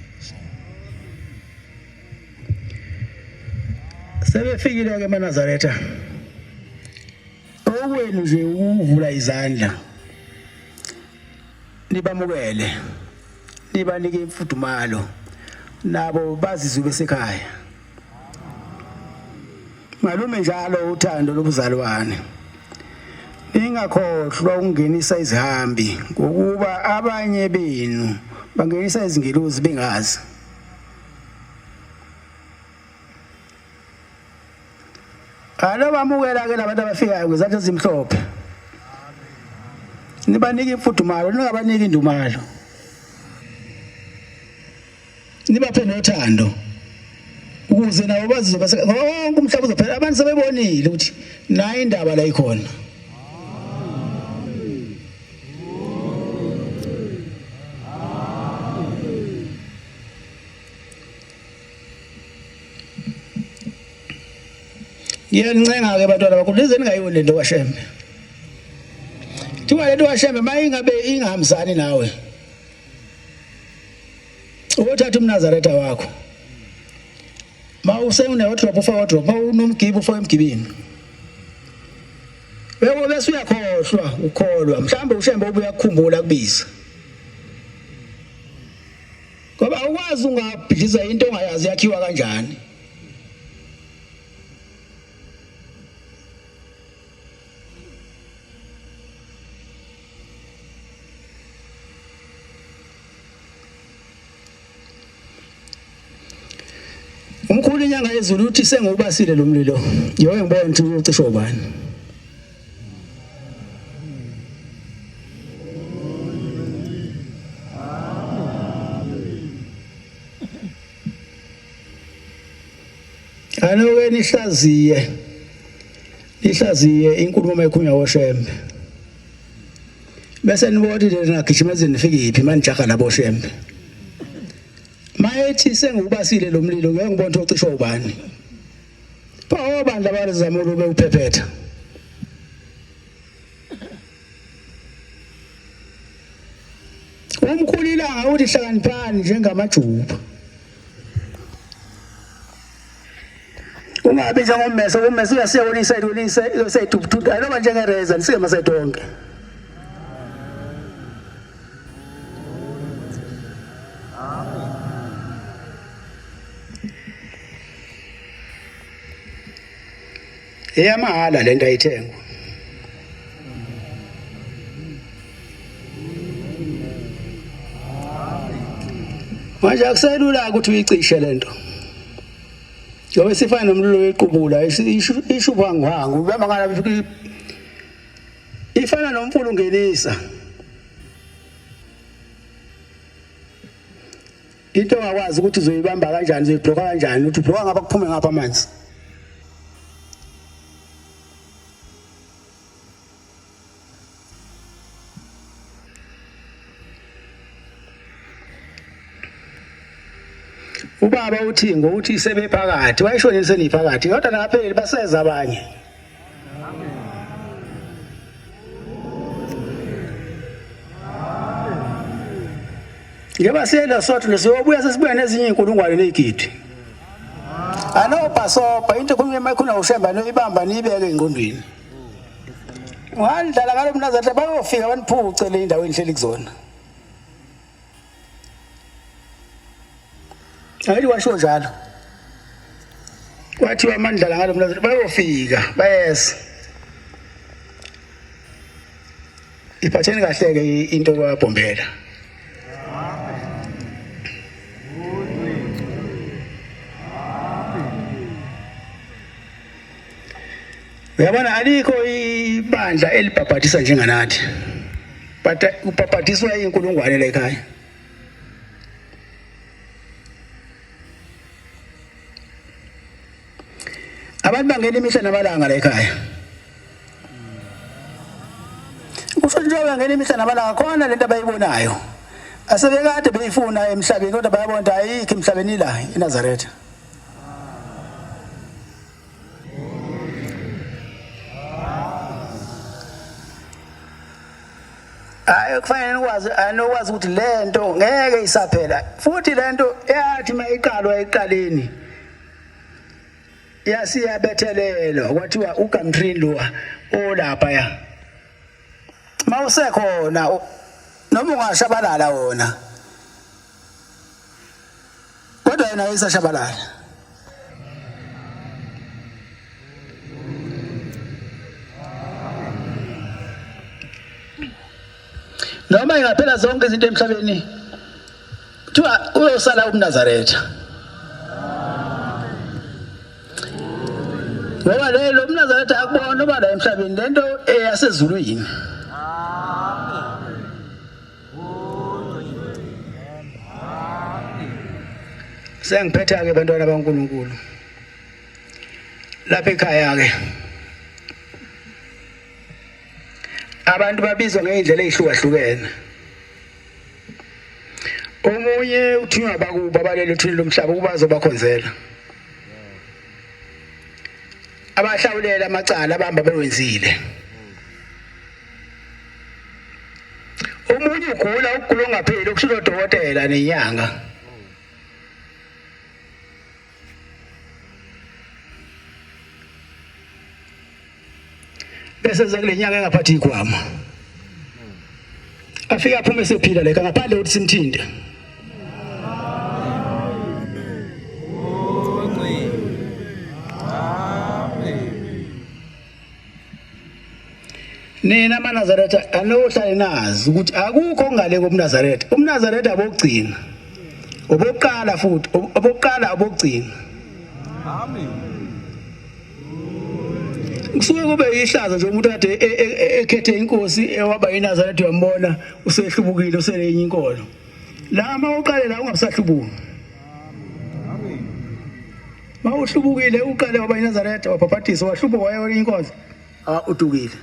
Sebefikile ke eNazaretha. Okwenu nje ukuvula izandla. Nibamukele. Nibanike imfudumalo. Nabo bazizwe besekhaya. Malume njalo uthando lobuzalwane. Ningakhohlwa ukungenisa izihambi ngokuba abanye benu bangenisa izingelosi bengazi. Alo bamukela ke labantu abafikayo ngezandla ezimhlophe. Nibanike imfudumalo, ningabaniki indumalo. Nibaphe nothando. Ukuze nabo bazizwe wonke umhlaba uzophela. Abantu sebebonile ukuthi nayi indaba la ikhona. Ngiyanincenga ke bantwana bakho lizeni ngayiboni lento kaShembe. Thiwa lento kaShembe mayingabe ingahambisani nawe. Ukuthatha umNazaretha wakho. Mawusene wardrobe ufaka wardrobe, mawunomgibo ufaka emgibini. Bese bese uyakhohlwa ukholwa. Mhlawumbe uShembe ubuya ukukhumbula kubiza. Ngoba ukwazi ungabhidliza into ongayazi yakhiwa kanjani. Umkhulu inyanga yezulu uthi sengubasile lo mlilo. Yeke ngibona ukuthi ucishe ubani. Anoke nihlaziye inkulumo mayikhulunywa woShembe. Bese nibothi lena gijimezeni nifike yiphi manijaka labo Shembe. Mayethi sengubasile lo mlilo ngeke ngibone ukuthi ucishe ubani. Pho bandla abazama ube uphephetha. Umkhulu ilanga uthi hlakaniphani njengamajuba. Ungabe njengommese uyasiyabona isayidubuthu aloba njengereza nisike masedonke. Eyamahala lento ayithengwa. Manje akuselula ukuthi uyicishe lento. Ngoba sifana nomlilo wequbula ishuba ngwangu ubamba ngala ifana nomfulu ungenisa. Into ongakwazi ukuthi uzoyibamba kanjani uzoyibloka kanjani ukuthi ubloka ngapha kuphume ngapha amanzi. Ubaba uthi ngokuthi sebephakathi wayishonile seniphakathi kodwa napheli baseza abanye. Ngeba siyela sotho lesiyobuya sesibuya nezinye inkulungwane nezigidi. Anobhasopa into khulunywe emayikhona uShembe noyibamba niyibeke engqondweni. Wandlala ngalo mNazaretha bayofika baniphuce le indawo enhleli kuzona. Hayi washo njalo. Kwathi amandla ngalo mNazaretha bayofika bayeza. Iphatheni kahle ke into kwabhombela. Uyabona alikho ibandla elibhabhathisa njenganathi. But ubhabhathiswa inkulungwane la ekhaya. abantu bangena imihla namalanga la ekhaya kusho nje bangena imihla namalanga khona lento abayibonayo asebekade beyifuna emhlabeni kodwa bayabona ukuthi ayikho emhlabeni la eNazaretha. Hayi kufanele ukwazi anokwazi ukuthi lento ngeke isaphela futhi lento eyathi mayiqalwa eqaleni yasiyabethelelwa kwathiwa uGumtree lo olapha ya mawusekhona noma ungashabalala wona kodwa yena isashabalala noma ingaphela zonke izinto emhlabeni kuthiwa uyosala umNazaretha ngoba lo mNazaretha akubona noba la emhlabeni lento eyasezulwini. Sengiphetha ke bantwana baNkulunkulu lapha ekhaya ke abantu babizwa ngeindlela ezihlukahlukene. Omunye uthiwa bakuba balelo thini lomhlaba ukuba azobakhonzela. Abahlawulela amacala abamba bewenzile. Omunye ugula ukugula ongapheli okusho udokotela nenyanga. Bese zakule nyanga engaphathi igwama afika aphume sephila leka ngaphandle ukuthi simthinde. Nina amaNazaretha anohlale nazi ukuthi akukho ngale komNazaretha. UmNazaretha abokugcina obokuqala futhi obokuqala abokugcina. Amen. Kusuke kube ihlazo nje umuntu kade ekhethe inkosi ewaba iNazaretha uyambona usehlubukile uselenye inkolo. La mawuqale la ungabusahlubuki. Amen. Mawuhlubukile uqale waba iNazaretha wabhabhatisa wahlubuka waye inkosi udukile.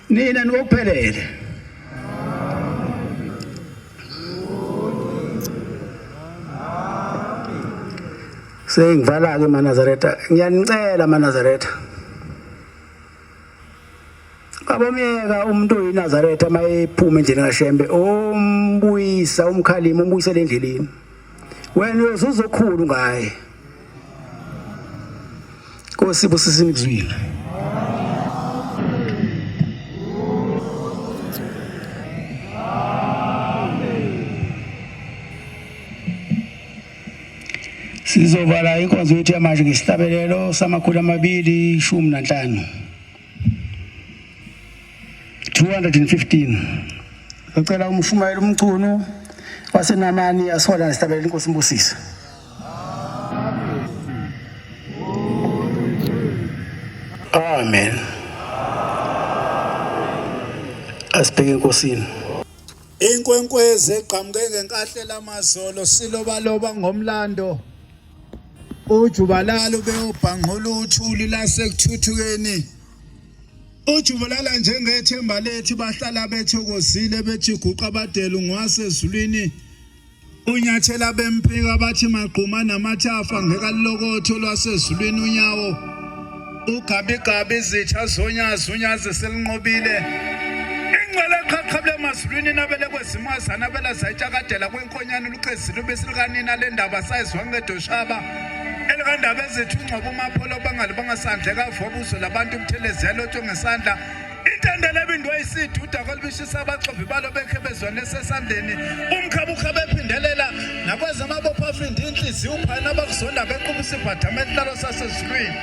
Nina nikuphelele. Sengivala ke maNazaretha ngiyanicela maNazaretha abomyeka umuntu oyiNazaretha mayephuma endlini kaShembe ombuyisa umkhalimo umbuyisele endleleni wena uzokhulu ngaye Nkosi busisini kuzwile. Sizovala inkonzo yethu yamanje ngesihlabelelo samakhulu 215 215. Ngicela umshumayeli umcuno waseNamani asola ngesihlabelelo inkosi imbusise. Amen. Asibheke enkosini. Inkwenkwezi eqhamuke ngenkahle lamazolo silobaloba ngomlando. Ujubalala ubeyobhanqula uthuli lasekuthuthukeni. Ujubalala njengethemba lethu bahlala bethokozile bethi guqa abadelu ngwasezulwini. Unyathela bempika bathi maqhuma namathafa ngekalokotho lwasezulwini unyawo. Ugabigabi izitha zonyaza unyaze selinqobile. Ingcwele qhaqhabule emazulwini nabele kwezimazana bela zayitshakadela kwenkonyana uluqezile ubesilikanina lendaba sayizwa ngedoshaba. Elikandaba ezethu ungcobo umapholo bangali bangasandle kavobuzo labantu ubuthelezelo otho ngesandla. Intendele ebindwe isiduda kolibishisa abaxovi balo bekhe bezwane sesandleni. Umkhabuka bephindelela nakweza amabopha afinda inhliziyo uphana abakuzonda bequbisa ibhadama elihlalo sasezulwini.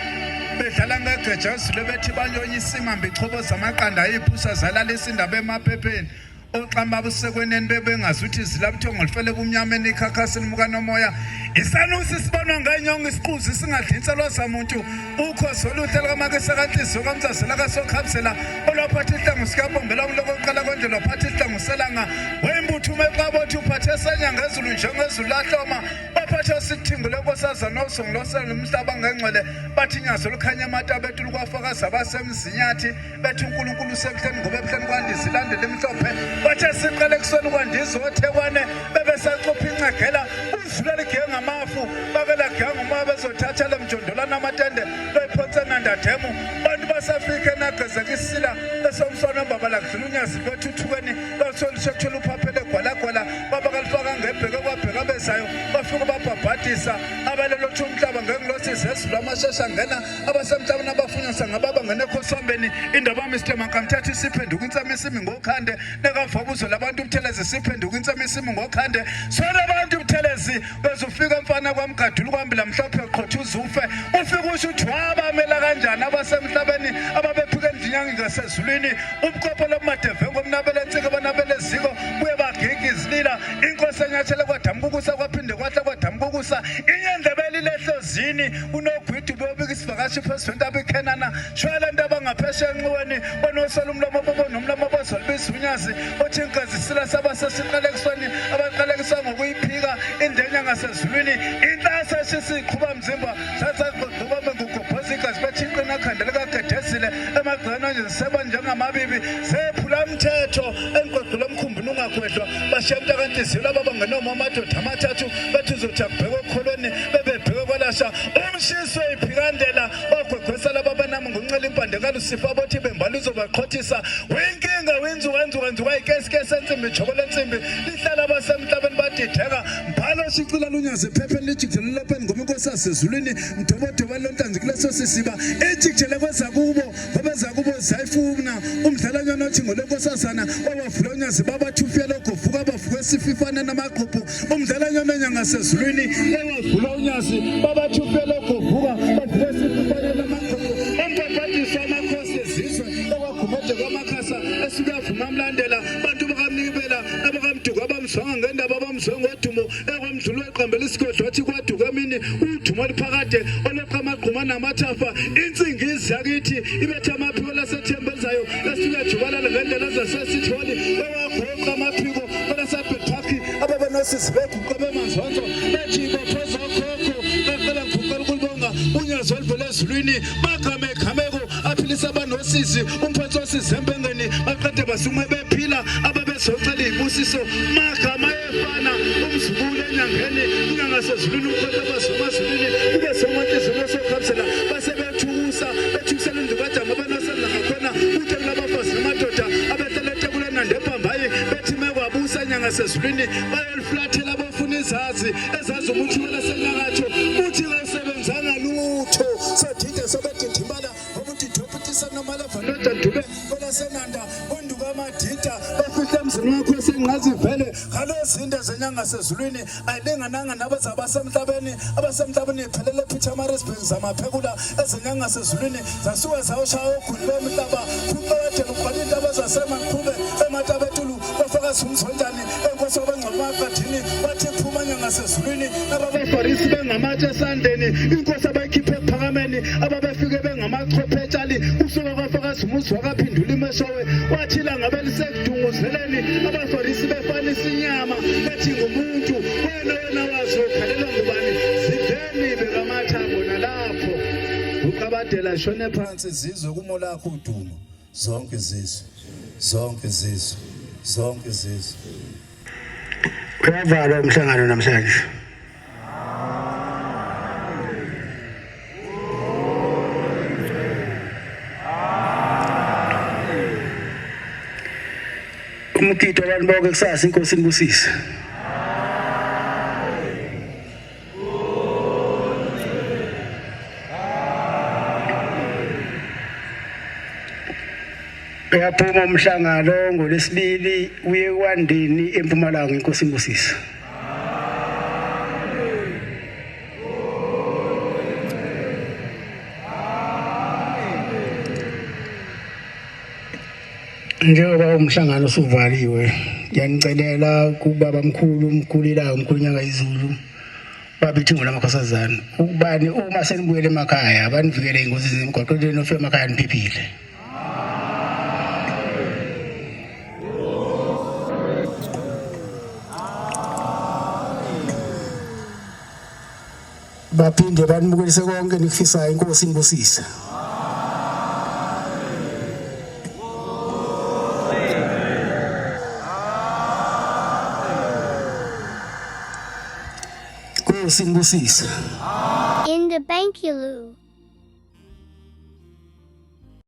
Bedlala ngegejazule bethi banyonya isimambi ichobo zamaqanda ayiphusa zalala isindaba emaphepheni. Oqamba busekweneni bebengazuthi zilabuthongo lifele kumnyameni ikhakhasini mukanomoya. Isanusi sibonwa ngenyongo isiquzi singadlinselwa samuntu. Ukhosi oluhle likamakese kanhliziyo kamzazela kasokhabsela olwaphatha ihlangu sikabombela lokuqala konje lwaphatha ihlangu selanga. Wembuthume qabothi uphathe senyanga ezulu njengezulu lahloma. bathi sithingule nkosazana osongilosela nomhlaba ngengcwele bathi inyazo lukhanya amata bethu lukwafakazi abasemzinyathi bethi uNkulunkulu usebuhleni ngoba ebuhleni kwandisa ilandela imhlophe bathi siqale ekuseni kwandisa othekwane bebesacupha incegela udlula ligenge ngamafu bakela genge uma bezothatha lemjondolana amatende loyiphonse nandademu bantu basafika enagezeka isila esomsona babala kudlula unyazi lwethuthukweni lwasolushothela uphaphele gwalagwala babakalifaka ngebheke kwabheka bezayo bafika babhabhadisa abalelothu umhlaba ngengilosi zezulu amashesha ngena abasemhlabeni abafunyisa ngababa ngenekhosambeni indaba Mr. Makamthatha isiphenduka insamo isimi ngokhande nekavabuzo labantu ubuthelezi siphenduka insamo isimi ngokhande sona abantu ubuthelezi bezufika mfana kwamgadulu kwambila mhlophe qhotha uzufe ufika usho uthi wabamela kanjani abasemhlabeni ababephike endinyangi ngasezulwini ubukopho lomadeve ngomnabele nsike banabele ziko buye bagigi izilila inkosi enyathele kwadamkukusa kwaphinde kwahla kwadamkukusa inyendebeli lehlozini unogwidi bobika isivakashi president abikhenana shwala into abangaphesheya enxiweni bonosela umlomo bobo nomlomo bozolibisa unyazi othi inkazisila sabasesiqalekisweni abaqalekiswa ngokuyiphika indenya ngasezulwini inhlasa shisiqhuba mzimba sasaqoquba bengugobhoza igazi bethiqina khandele kagedezile emagqana nje ziseba njengamabibi sephula umthetho enqoqula omkhumbula ungakwehlwa bashemta kantiziyo laba bangenoma amadoda amathathu bethi uzothi akubheke okholweni bebebheke kwalasha umshiso iphikandela bagwegwesa laba banami ngoncela impande kalusifa bothi bembala uzobaqhothisa winkinga wenzuka ikesikesi ensimbi ijobolo ensimbi lihlala abasemhlabeni badideka mbhalo shicila lunyaze ephepheni lijikijele lapeni ngoba inkosi asezulwini mdobodoba lontanzi kuleso sisiba ejikijele kwezakubo ngoba ezakubo zayifuna umdlalanyana othi ngolenkosazana wabavula unyazi babathufiyela ogovuka bavuka esififane namaqhubu umdlalanyana enyanga sezulwini wabavula unyazi babathufiyela ogovuka bavuka esififane namaqhubu umbhabhadiswa amakhosi ezizwe okwagumede kwamakhasa esuke avuma amlandela bantu bakamnikibela abakamduku abamzwanga ngendaba abamzwanga odumo ekwamdlulu weqambela isigodlo wathi kwaduka emini udumo oluphakade oleqa amagquma namathafa insingizi yakithi ibethe amaphiko lasethembelizayo esuke ejubalala ngendlela zasesitholi ewagoqa amaphiko kwelasebhethakhi ababenosisi beguqe bemanzonzo bethi ibophoza okhokho beqela nguqela ukulibonga unyazo oluvela ezulwini bagameko aphilisa abanosisi umphetho osisi empengeni baqede basume bephila ababezocela izibusiso magama efana umzukulu enyangeni inyanga sezulwini umkhonto abazulwini kube somatizimo sokhamsela basebethukusa bethukisela indibadama abanosela ngakhona uthe kulabafazi namadoda abetelete kulena ndebhambayi bethi mekwabusa inyanga sezulwini bayoliflathela bafuna izazi ezazi umuthi welasenyakatho uthi kasebenzanga lutho sadide sobedidimala ukuthi doputisa nomalava dube kwelasenanda onduka amadida bafihla emzini wakho esengazi vele ngalezinde zenyanga sezulwini ayilingananga nabasemhlabeni iphelele Peter Marisburg zamaphekula ezenyanga sezulwini zasuke zawushaya oguni bemhlaba kuqede luqalile abazasemanqhube ematabetulu bafakazi umzondani enkosi obengcomaqadini bathi phuma nyanga sezulwini ababefarisi bengamatshe esandleni inkosi abayikhiphe ephakameni ababefike bengamachophetshali usuka kwafakazi umuzi wakaphindula imeshowe wathi la ngabe lisekudunguzeleni abafarisi befanisa inyama bethi ngumuntu wena wazi ukhalelwa ngubani zideni bekamathambo nalapho uqabadela shone phansi izizwe kumo lakho udumo zonke izizwe uyavalwa umhlangano namhlanje. Umgidi abantu bonke kusasa inkosi inibusise. Uyaphuma umhlangano ngolesibili uye kwandini eMpumalanga inkosi inibusise. Njengoba umhlangano usuvaliwe ngiyanicelela kubaba mkhulu umkhulila umkhulunyanga izulu babithi ngolamakhosazana ukubani uma senibuyele emakhaya abanivikele ingozi zemgwaqweni nofike emakhaya niphephile. baphinde banimukelise konke nikufisayo. Inkosi inibusise. Inkosi inibusise. In the Bankulu.